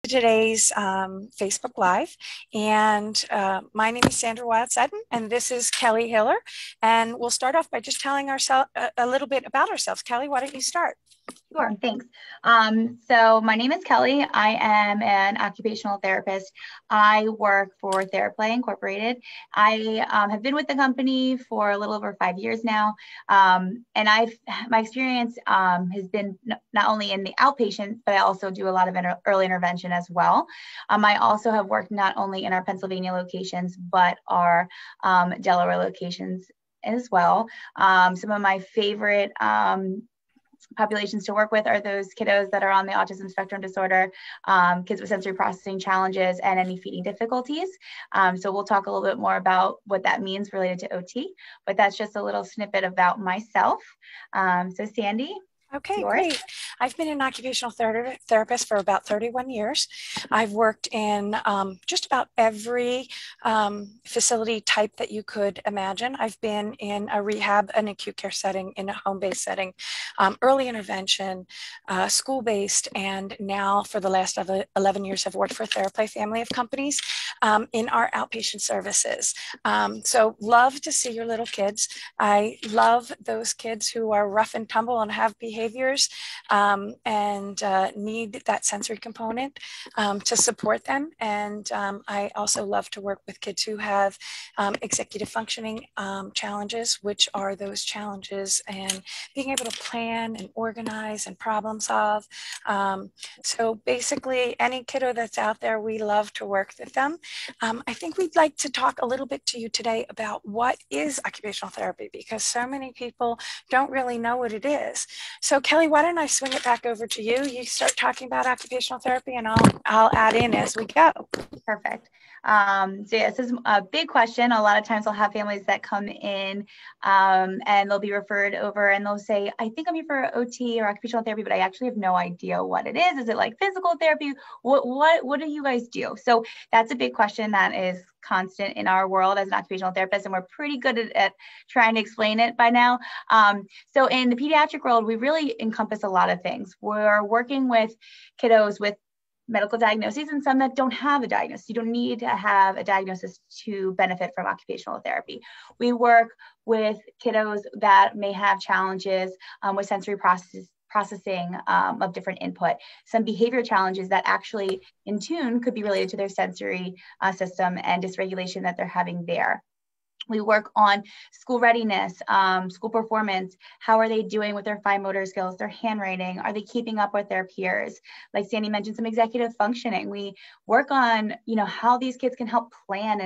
today's Facebook Live. And my name is Sandra Wilde-Sutton, and this is Kelly Hiller. And we'll start off by just telling ourselves a little bit about ourselves. Kelly, why don't you start? Sure, thanks. So my name is Kelly. I am an occupational therapist. I work for TheraPlay Incorporated. I have been with the company for a little over 5 years now, and my experience has been not only in the outpatient, but I also do a lot of early intervention as well. I also have worked not only in our Pennsylvania locations, but our Delaware locations as well. Some of my favorite populations to work with are those kiddos that are on the autism spectrum disorder, kids with sensory processing challenges, and any feeding difficulties. So we'll talk a little bit more about what that means related to OT, but that's just a little snippet about myself. So Sandy, it's Okay, yours. great. I've been an occupational therapist for about 31 years. I've worked in just about every facility type that you could imagine. I've been in a rehab, an acute care setting, in a home-based setting, early intervention, school-based, and now for the last 11 years, I've worked for a TheraPlay family of companies in our outpatient services. So love to see your little kids. I love those kids who are rough and tumble and have behaviors and need that sensory component to support them. And I also love to work with kids who have executive functioning challenges, which are those challenges and being able to plan and organize and problem solve. So basically, any kiddo that's out there, we love to work with them. I think we'd like to talk a little bit to you today about what is occupational therapy, because so many people don't really know what it is. So Kelly, why don't I swing it back over to you? You start talking about occupational therapy and I'll add in as we go. Perfect. So yeah, this is a big question. A lot of times I'll have families that come in and they'll be referred over and they'll say, I think I'm here for OT or occupational therapy, but I actually have no idea what it is. Is it like physical therapy? What do you guys do? So that's a big question that is constant in our world as an occupational therapist, and we're pretty good at trying to explain it by now. So in the pediatric world, we really encompass a lot of things. We're working with kiddos with medical diagnoses and some that don't have a diagnosis. You don't need to have a diagnosis to benefit from occupational therapy. We work with kiddos that may have challenges with sensory processing of different input, some behavior challenges that actually in tune could be related to their sensory system and dysregulation that they're having there. We work on school readiness, school performance. How are they doing with their fine motor skills, their handwriting? Are they keeping up with their peers? Like Sandy mentioned, some executive functioning. We work on, how these kids can help plan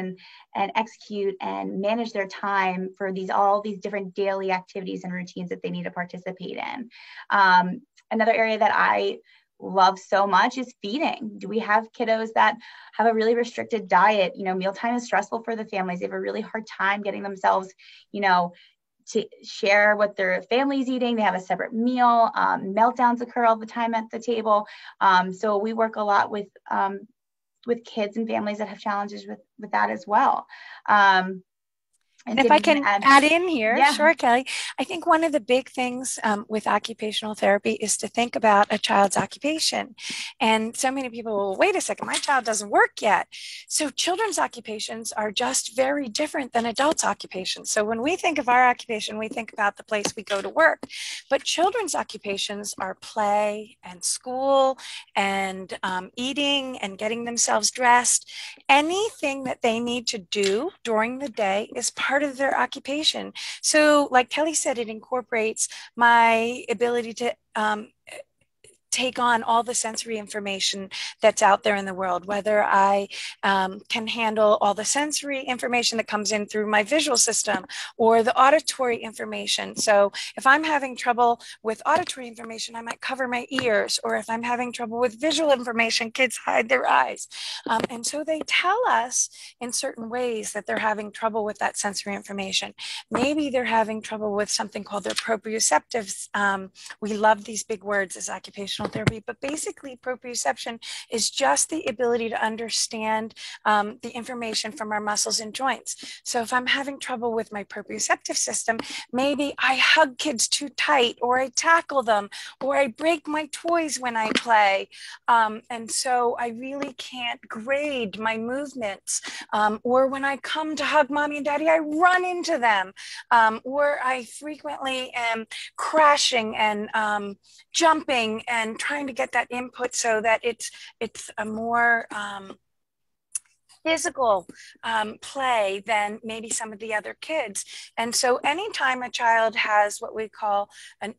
and execute and manage their time for all these different daily activities and routines that they need to participate in. Another area that I love so much is feeding. Do we have kiddos that have a really restricted diet? Mealtime is stressful for the families. They have a really hard time getting themselves, to share what their family's eating. They have a separate meal. Meltdowns occur all the time at the table. So we work a lot with kids and families that have challenges with that as well. And if I can add in here, yeah. Sure, Kelly. I think one of the big things with occupational therapy is to think about a child's occupation. And so many people will, wait a second, my child doesn't work yet. So children's occupations are just very different than adults' occupations. So when we think of our occupation, we think about the place we go to work. But children's occupations are play and school and eating and getting themselves dressed. Anything that they need to do during the day is part of their occupation. So like Kelly said, it incorporates my ability to take on all the sensory information that's out there in the world, whether I can handle all the sensory information that comes in through my visual system or the auditory information. So if I'm having trouble with auditory information, I might cover my ears, or if I'm having trouble with visual information, kids hide their eyes. And so they tell us in certain ways that they're having trouble with that sensory information. Maybe they're having trouble with something called their proprioceptives. We love these big words as occupational occupational therapy, but basically proprioception is just the ability to understand the information from our muscles and joints. So if I'm having trouble with my proprioceptive system, maybe I hug kids too tight, or I tackle them, or I break my toys when I play. And so I really can't grade my movements. Or when I come to hug mommy and daddy, I run into them. Or I frequently am crashing and jumping and trying to get that input so that it's a more physical play than maybe some of the other kids. And so anytime a child has what we call an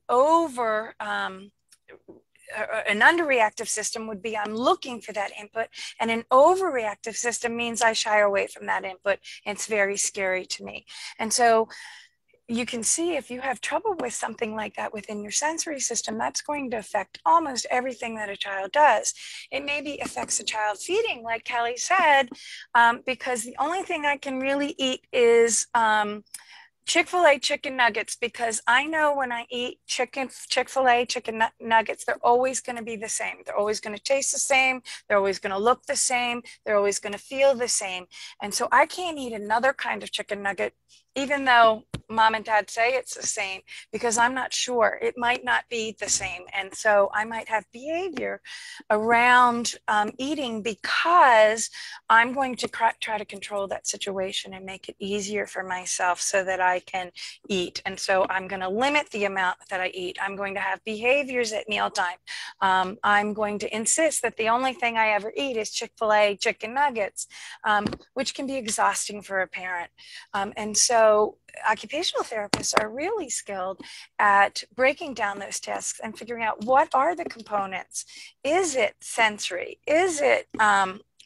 underreactive system would be I'm looking for that input, and an overreactive system means I shy away from that input. It's very scary to me. And so you can see if you have trouble with something like that within your sensory system, that's going to affect almost everything that a child does. It maybe affects a child feeding, like Kelly said, because the only thing I can really eat is Chick-fil-A chicken nuggets, because I know when I eat Chick-fil-A chicken nuggets, they're always going to be the same. They're always going to taste the same. They're always going to look the same. They're always going to feel the same. And so I can't eat another kind of chicken nugget, even though mom and dad say it's the same, because I'm not sure. It might not be the same. And so I might have behavior around eating because I'm going to try to control that situation and make it easier for myself so that I can eat. And so I'm going to limit the amount that I eat. I'm going to have behaviors at mealtime. I'm going to insist that the only thing I ever eat is Chick-fil-A chicken nuggets, which can be exhausting for a parent. And so occupational therapists are really skilled at breaking down those tasks and figuring out what are the components. Is it sensory? Is it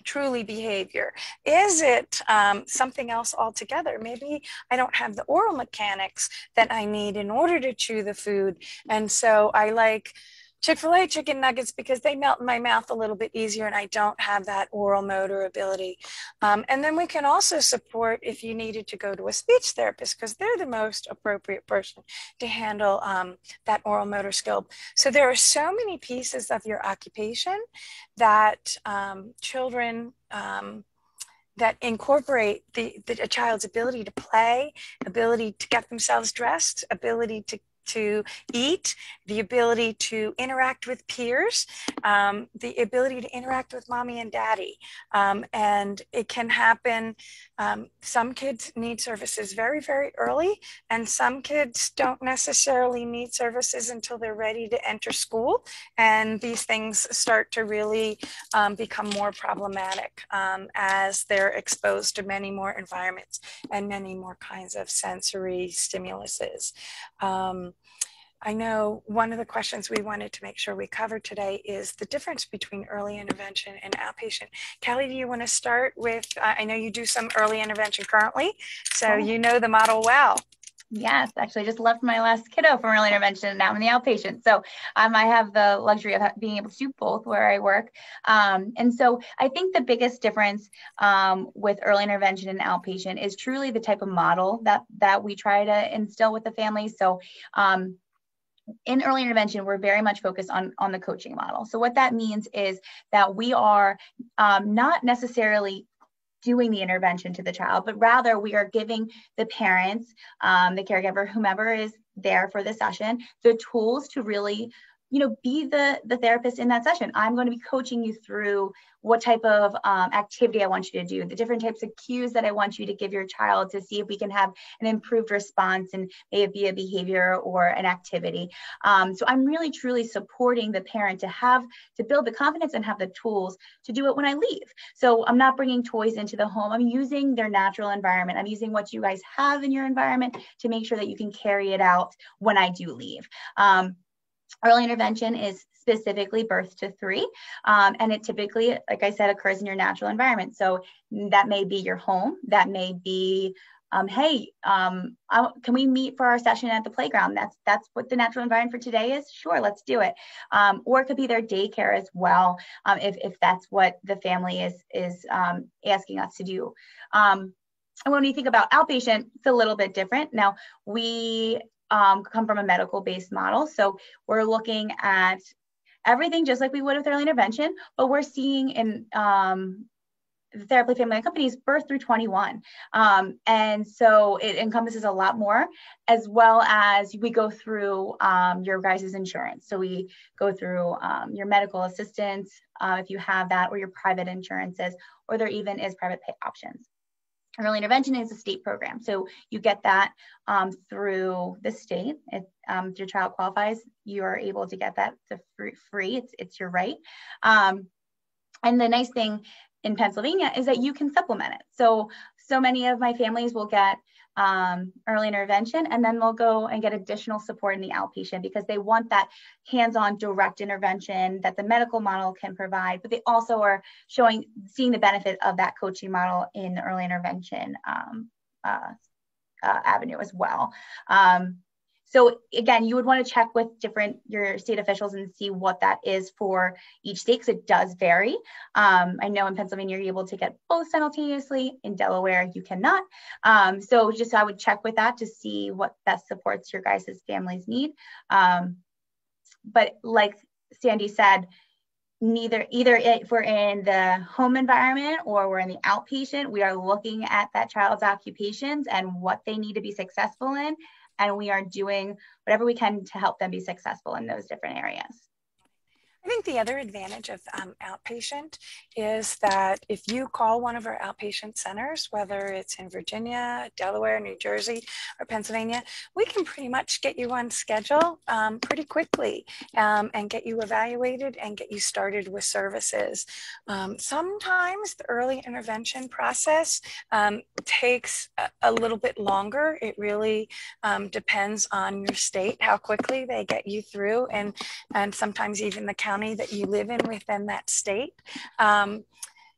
truly behavior? Is it something else altogether? Maybe I don't have the oral mechanics that I need in order to chew the food. And so I like Chick-fil-A chicken nuggets because they melt in my mouth a little bit easier and I don't have that oral motor ability. And then we can also support if you needed to go to a speech therapist, because they're the most appropriate person to handle that oral motor skill. So there are so many pieces of your occupation that children that incorporate a child's ability to play, ability to get themselves dressed, ability to eat, the ability to interact with peers, the ability to interact with mommy and daddy. And it can happen. Some kids need services very, very early, and some kids don't necessarily need services until they're ready to enter school. And these things start to really become more problematic as they're exposed to many more environments and many more kinds of sensory stimuluses. I know one of the questions we wanted to make sure we covered today is the difference between early intervention and outpatient. Kelly, do you want to start with, I know you do some early intervention currently, so you know the model well. Yes, actually, I just left my last kiddo from early intervention, and now I'm in the outpatient. So I have the luxury of being able to do both where I work. And so I think the biggest difference with early intervention and outpatient is truly the type of model that we try to instill with the family. So in early intervention, we're very much focused on the coaching model. So what that means is that we are not necessarily doing the intervention to the child, but rather we are giving the parents, the caregiver, whomever is there for the session, the tools to really, be the therapist in that session. I'm going to be coaching you through what type of activity I want you to do, the different types of cues that I want you to give your child to see if we can have an improved response and may it be a behavior or an activity. So I'm really truly supporting the parent to build the confidence and have the tools to do it when I leave. So I'm not bringing toys into the home. I'm using their natural environment. I'm using what you guys have in your environment to make sure that you can carry it out when I do leave. Early intervention is specifically birth to 3, and it typically, like I said, occurs in your natural environment. So that may be your home, that may be, hey, can we meet for our session at the playground? That's what the natural environment for today is. Sure, let's do it. Or it could be their daycare as well, if that's what the family is asking us to do. And when you think about outpatient, it's a little bit different. Now, we come from a medical-based model. So we're looking at everything just like we would with early intervention, but we're seeing in the therapy family and companies birth through 21. And so it encompasses a lot more, as well as we go through your guys' insurance. So we go through your medical assistance, if you have that, or your private insurances, or there even is private pay options. Early intervention is a state program. So you get that through the state. If your child qualifies, you are able to get that free. It's your right. And the nice thing in Pennsylvania is that you can supplement it. So many of my families will get early intervention, and then they'll go and get additional support in the outpatient because they want that hands-on direct intervention that the medical model can provide, but they also are seeing the benefit of that coaching model in the early intervention avenue as well. So again, you would want to check with your state officials and see what that is for each state, because it does vary. I know in Pennsylvania, you're able to get both simultaneously. In Delaware, you cannot. So I would check with that to see what best supports your guys' family's need. But like Sandy said, either if we're in the home environment or we're in the outpatient, we are looking at that child's occupations and what they need to be successful in. And we are doing whatever we can to help them be successful in those different areas. I think the other advantage of outpatient is that if you call one of our outpatient centers, whether it's in Virginia, Delaware, New Jersey, or Pennsylvania, we can pretty much get you on schedule pretty quickly and get you evaluated and get you started with services. Sometimes the early intervention process takes a little bit longer. It really depends on your state, how quickly they get you through, and sometimes even the county that you live in within that state,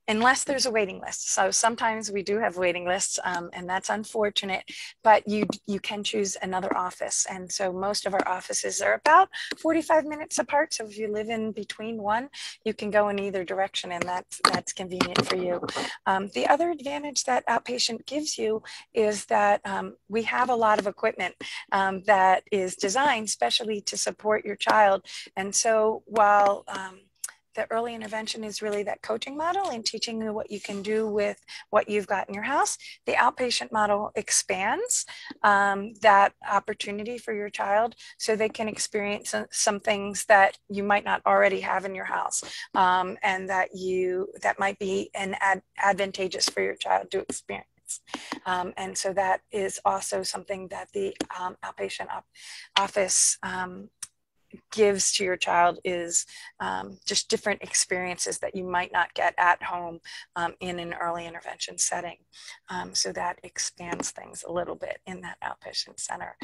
unless there's a waiting list. So sometimes we do have waiting lists, and that's unfortunate, but you can choose another office. And so most of our offices are about 45 minutes apart. So if you live in between one, you can go in either direction, and that's convenient for you. The other advantage that outpatient gives you is that we have a lot of equipment that is designed specially to support your child. And so while the early intervention is really that coaching model and teaching you what you can do with what you've got in your house, the outpatient model expands that opportunity for your child so they can experience some things that you might not already have in your house, and that might be advantageous for your child to experience. And so that is also something that the outpatient office gives to your child, is just different experiences that you might not get at home in an early intervention setting. So that expands things a little bit in that outpatient center.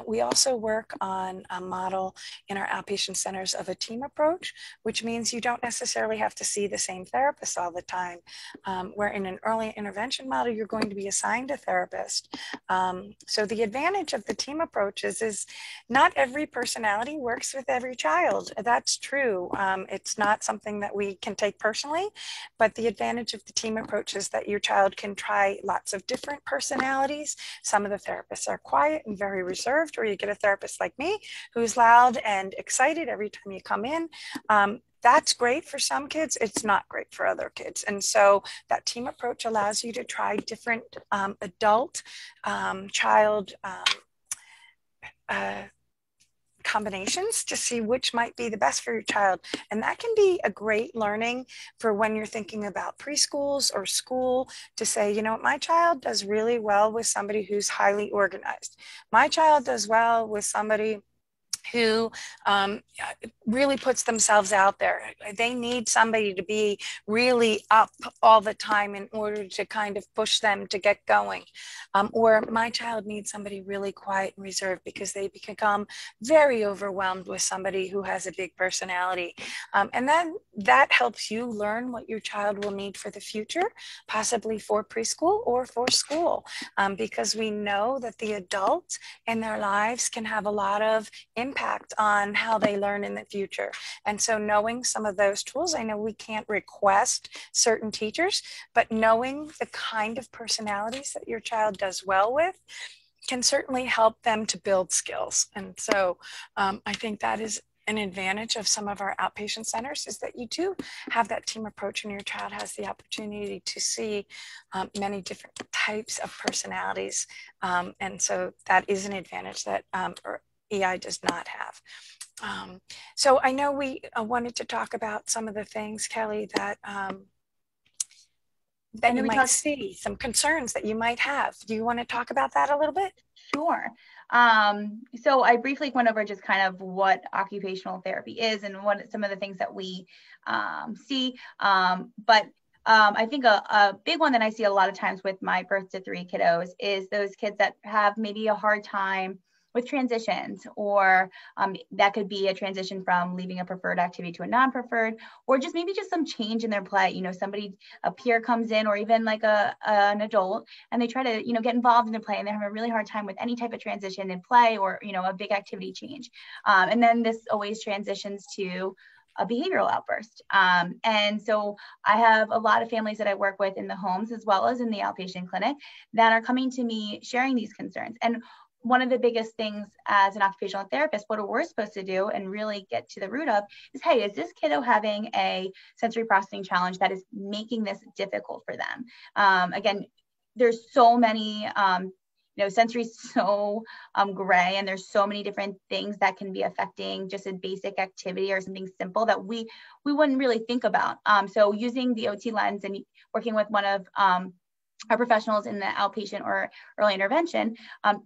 We also work on a model in our outpatient centers of a team approach, which means you don't necessarily have to see the same therapist all the time. Where in an early intervention model, you're going to be assigned a therapist. So the advantage of the team approach is not every personality works with every child. That's true. It's not something that we can take personally, but the advantage of the team approach is that your child can try lots of different personalities. Some of the therapists are quiet and very reserved, or you get a therapist like me who's loud and excited every time you come in. That's great for some kids. It's not great for other kids. And so that team approach allows you to try different adult, child, combinations to see which might be the best for your child. And that can be a great learning for when you're thinking about preschools or school, to say, you know, my child does really well with somebody who's highly organized. My child does well with somebody who really puts themselves out there. They need somebody to be really up all the time in order to kind of push them to get going. Or my child needs somebody really quiet and reserved because they become very overwhelmed with somebody who has a big personality. And then that helps you learn what your child will need for the future, possibly for preschool or for school, because we know that the adults in their lives can have a lot of impact on how they learn in the future. And so knowing some of those tools, I know we can't request certain teachers, but knowing the kind of personalities that your child does well with can certainly help them to build skills. And so I think that is an advantage of some of our outpatient centers is that you do have that team approach, and your child has the opportunity to see many different types of personalities. And so that is an advantage that EI does not have. So I know we wanted to talk about some of the things, Kelly, that that you might see, some concerns that you might have. Do you want to talk about that a little bit? Sure. So I briefly went over just kind of what occupational therapy is and what some of the things that we see. But I think a big one that I see a lot of times with my birth to 3 kiddos is those kids that have maybe a hard time with transitions, or that could be a transition from leaving a preferred activity to a non-preferred, or just maybe just some change in their play. You know, a peer comes in, or even like an adult, and they try to, get involved in their play, and they have a really hard time with any type of transition in play, or, a big activity change. And then this always transitions to a behavioral outburst. And so I have a lot of families that I work with in the homes as well as in the outpatient clinic that are coming to me sharing these concerns. And one of the biggest things as an occupational therapist, what we're supposed to do and really get to the root of is, hey, is this kiddo having a sensory processing challenge that is making this difficult for them? Again, there's so many, sensory is so gray, and there's so many different things that can be affecting just a basic activity or something simple that we wouldn't really think about. So using the OT lens and working with one of our professionals in the outpatient or early intervention,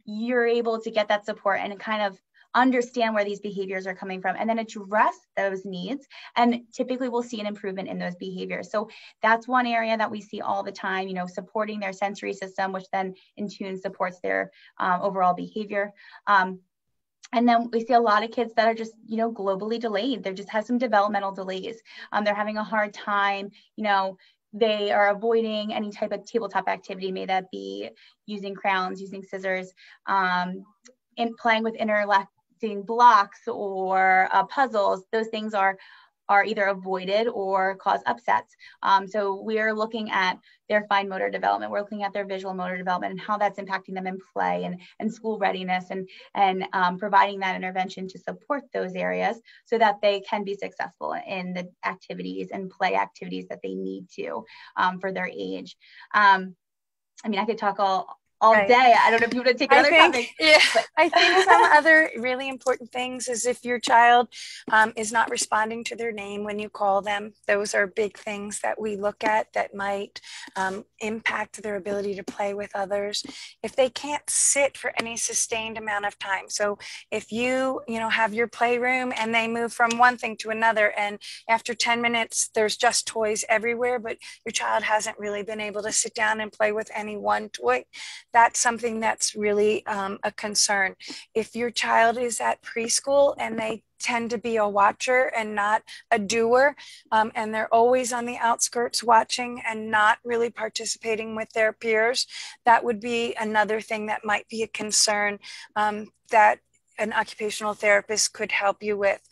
you're able to get that support and kind of understand where these behaviors are coming from and then address those needs. And typically we'll see an improvement in those behaviors. So that's one area that we see all the time, supporting their sensory system, which then in tune supports their overall behavior. And then we see a lot of kids that are just, globally delayed. They just have some developmental delays. They're having a hard time, they are avoiding any type of tabletop activity, may that be using crayons, using scissors, in playing with interlacing blocks or puzzles. Those things are either avoided or cause upsets. So we are looking at their fine motor development. We're looking at their visual motor development and how that's impacting them in play and school readiness, and providing that intervention to support those areas so that they can be successful in the activities and play activities that they need to for their age. I could talk all Right. day. I don't know if you want to take another topic. Yeah, I think some other really important things is if your child is not responding to their name when you call them. Those are big things that we look at that might impact their ability to play with others. If they can't sit for any sustained amount of time. So if you have your playroom and they move from one thing to another, and after 10 minutes there's just toys everywhere, but your child hasn't really been able to sit down and play with any one toy, that's something that's really a concern. If your child is at preschool and they tend to be a watcher and not a doer, and they're always on the outskirts watching and not really participating with their peers, that would be another thing that might be a concern that an occupational therapist could help you with.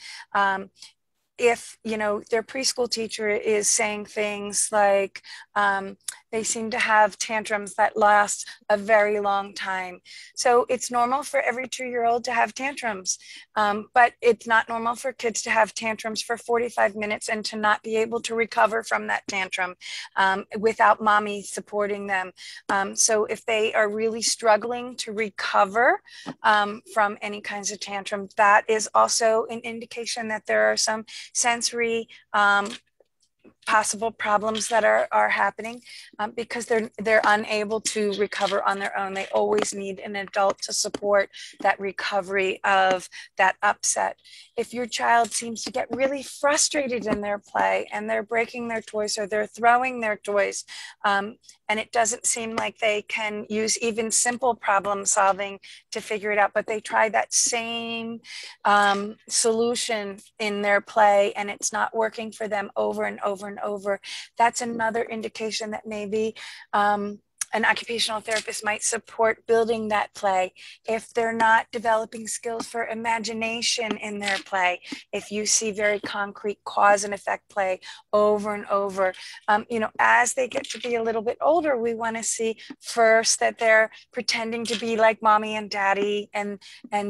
If their preschool teacher is saying things like they seem to have tantrums that last a very long time. So it's normal for every 2-year-old to have tantrums, but it's not normal for kids to have tantrums for 45 minutes and to not be able to recover from that tantrum without mommy supporting them. So if they are really struggling to recover from any kinds of tantrum, that is also an indication that there are some sensory possible problems that are happening because they're unable to recover on their own. They always need an adult to support that recovery of that upset. If your child seems to get really frustrated in their play and they're breaking their toys or they're throwing their toys, and it doesn't seem like they can use even simple problem solving to figure it out, but they try that same solution in their play and it's not working for them over and over and over, that's another indication that maybe an occupational therapist might support building that play. If they're not developing skills for imagination in their play, if you see very concrete cause and effect play over and over, as they get to be a little bit older, we want to see first that they're pretending to be like mommy and daddy, and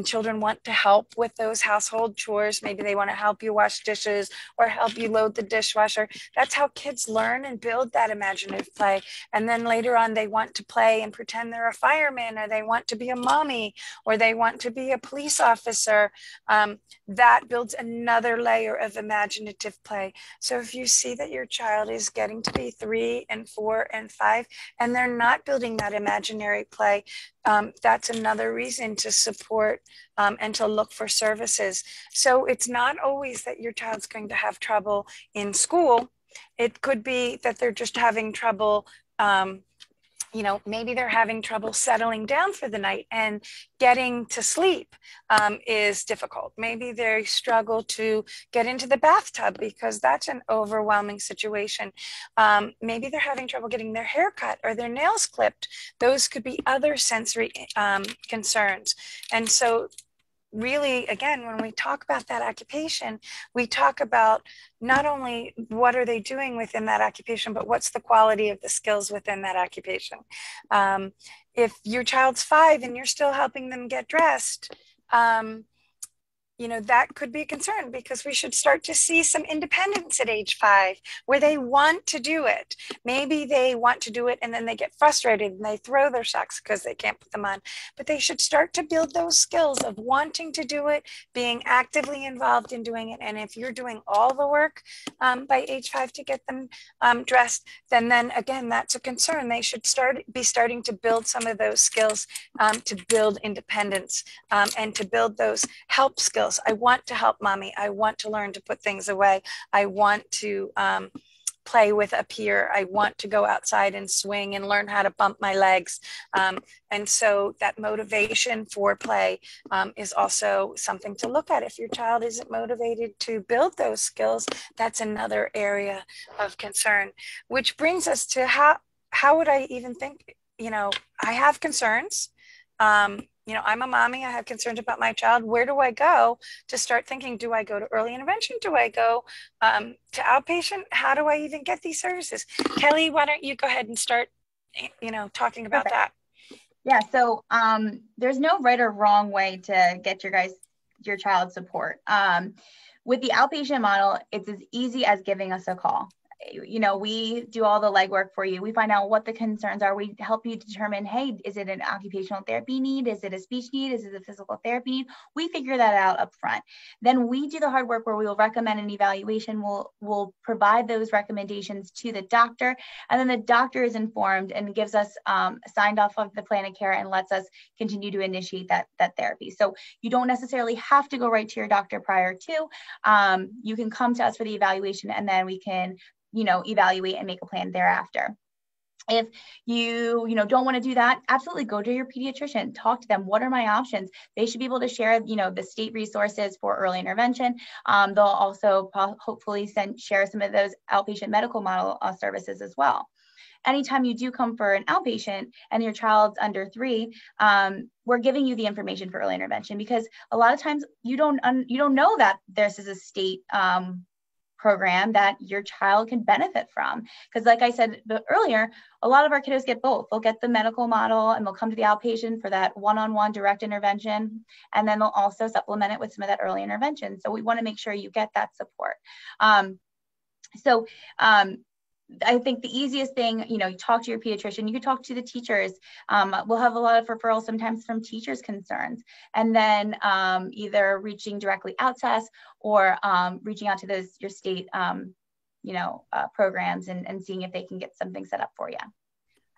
children want to help with those household chores. Maybe they want to help you wash dishes or help you load the dishwasher. That's how kids learn and build that imaginative play. And then later on, they want to play and pretend they're a fireman, or they want to be a mommy, or they want to be a police officer. That builds another layer of imaginative play. So if you see that your child is getting to be 3 and 4 and 5, and they're not building that imaginary play, that's another reason to support and to look for services. So it's not always that your child's going to have trouble in school. It could be that they're just having trouble. Maybe they're having trouble settling down for the night, and getting to sleep is difficult. Maybe they struggle to get into the bathtub because that's an overwhelming situation. Maybe they're having trouble getting their hair cut or their nails clipped. Those could be other sensory concerns. And so really, again, when we talk about that occupation, we talk about not only what are they doing within that occupation, but what's the quality of the skills within that occupation. If your child's 5 and you're still helping them get dressed, that could be a concern, because we should start to see some independence at age 5 where they want to do it. Maybe they want to do it and then they get frustrated and they throw their socks because they can't put them on. But they should start to build those skills of wanting to do it, being actively involved in doing it. And if you're doing all the work by age 5 to get them dressed, then again, that's a concern. They should be starting to build some of those skills to build independence and to build those help skills. I want to help mommy. I want to learn to put things away. I want to play with a peer. I want to go outside and swing and learn how to bump my legs. And so that motivation for play is also something to look at. If your child isn't motivated to build those skills, that's another area of concern, which brings us to how would I even think, I have concerns. I'm a mommy. I have concerns about my child. Where do I go to start thinking? Do I go to early intervention? Do I go to outpatient? How do I even get these services? Kelly, why don't you go ahead and start, talking about Perfect. that? Yeah. So there's no right or wrong way to get your child support. With the outpatient model, it's as easy as giving us a call. We do all the legwork for you. We find out what the concerns are. We help you determine, hey, is it an occupational therapy need? Is it a speech need? Is it a physical therapy need? We figure that out up front. Then we do the hard work where we will recommend an evaluation. We'll provide those recommendations to the doctor, and then the doctor is informed and gives us signed off of the plan of care and lets us continue to initiate that therapy. So you don't necessarily have to go right to your doctor prior to. You can come to us for the evaluation, and then we can evaluate and make a plan thereafter. If you don't want to do that, absolutely go to your pediatrician, talk to them. What are my options? They should be able to share, the state resources for early intervention. They'll also hopefully share some of those outpatient medical model services as well. Anytime you do come for an outpatient and your child's under 3, we're giving you the information for early intervention, because a lot of times you don't know that this is a state program that your child can benefit from. Because like I said earlier, a lot of our kiddos get both. They'll get the medical model and they'll come to the outpatient for that one-on-one direct intervention. And then they'll also supplement it with some of that early intervention. So we want to make sure you get that support. I think the easiest thing, you talk to your pediatrician, you could talk to the teachers. We'll have a lot of referrals sometimes from teachers' concerns, and then either reaching directly out to us or reaching out to your state, programs and seeing if they can get something set up for you.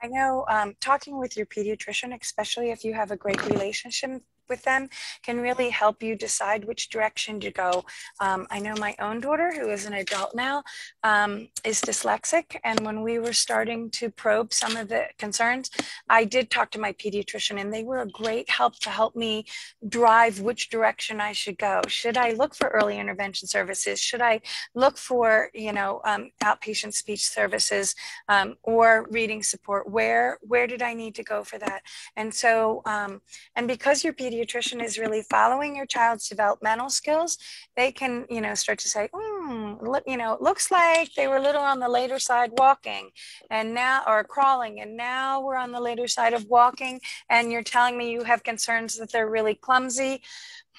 I know talking with your pediatrician, especially if you have a great relationship with them can really help you decide which direction to go. I know my own daughter, who is an adult now, is dyslexic. And when we were starting to probe some of the concerns, I did talk to my pediatrician, and they were a great help to help me drive which direction I should go. Should I look for early intervention services? Should I look for, outpatient speech services, or reading support? Where did I need to go for that? And so, and because your pediatrician is really following your child's developmental skills, they can, start to say, it looks like they were a little on the later side walking and now, or crawling, and now we're on the later side of walking, and you're telling me you have concerns that they're really clumsy.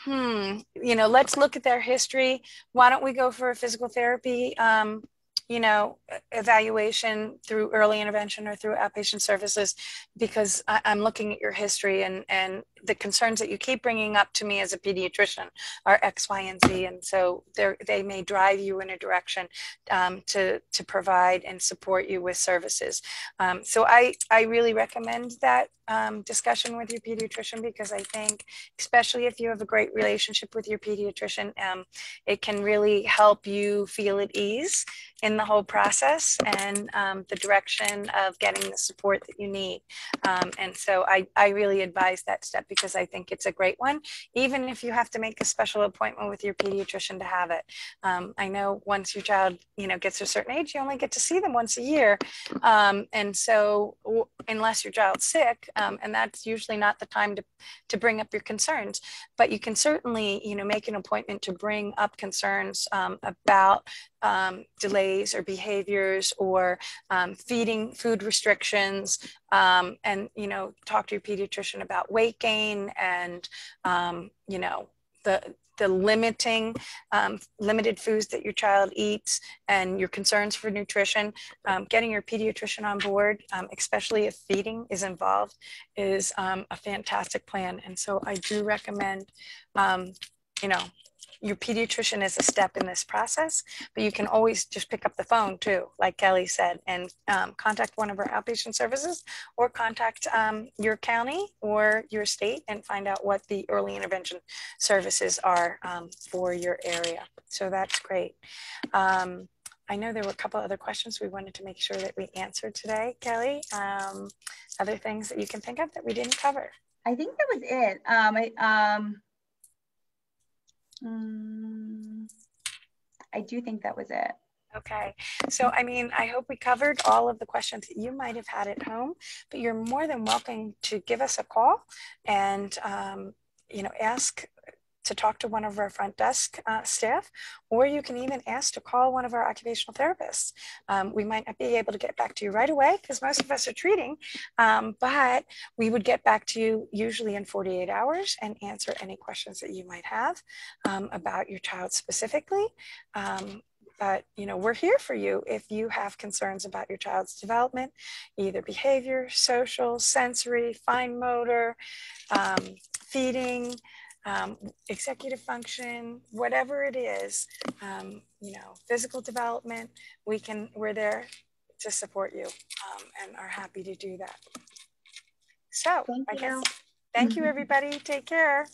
Let's look at their history. Why don't we go for a physical therapy, evaluation through early intervention or through outpatient services, because I'm looking at your history, and the concerns that you keep bringing up to me as a pediatrician are X, Y, and Z. And so they may drive you in a direction to provide and support you with services. So I really recommend that discussion with your pediatrician, because I think, especially if you have a great relationship with your pediatrician, it can really help you feel at ease in the whole process and the direction of getting the support that you need. And so I really advise that step, because I think it's a great one, even if you have to make a special appointment with your pediatrician to have it. I know once your child, gets to a certain age, you only get to see them once a year. And so unless your child's sick, and that's usually not the time to bring up your concerns, but you can certainly, make an appointment to bring up concerns about delays or behaviors, or food restrictions, and talk to your pediatrician about weight gain, and the limited foods that your child eats, and your concerns for nutrition. Getting your pediatrician on board, especially if feeding is involved, is a fantastic plan. And so I do recommend, your pediatrician is a step in this process, but you can always just pick up the phone too, like Kelly said, and contact one of our outpatient services, or contact your county or your state and find out what the early intervention services are for your area. So that's great. I know there were a couple other questions we wanted to make sure that we answered today, Kelly. Other things that you can think of that we didn't cover? I think that was it. I do think that was it. Okay. So, I hope we covered all of the questions that you might have had at home, but you're more than welcome to give us a call and, ask to talk to one of our front desk staff, or you can even ask to call one of our occupational therapists. We might not be able to get back to you right away, because most of us are treating, but we would get back to you usually in 48 hours and answer any questions that you might have about your child specifically. But, we're here for you if you have concerns about your child's development, either behavior, social, sensory, fine motor, feeding, executive function, whatever it is, physical development. We're there to support you, and are happy to do that. So Thank you. Thank you, everybody. Take care.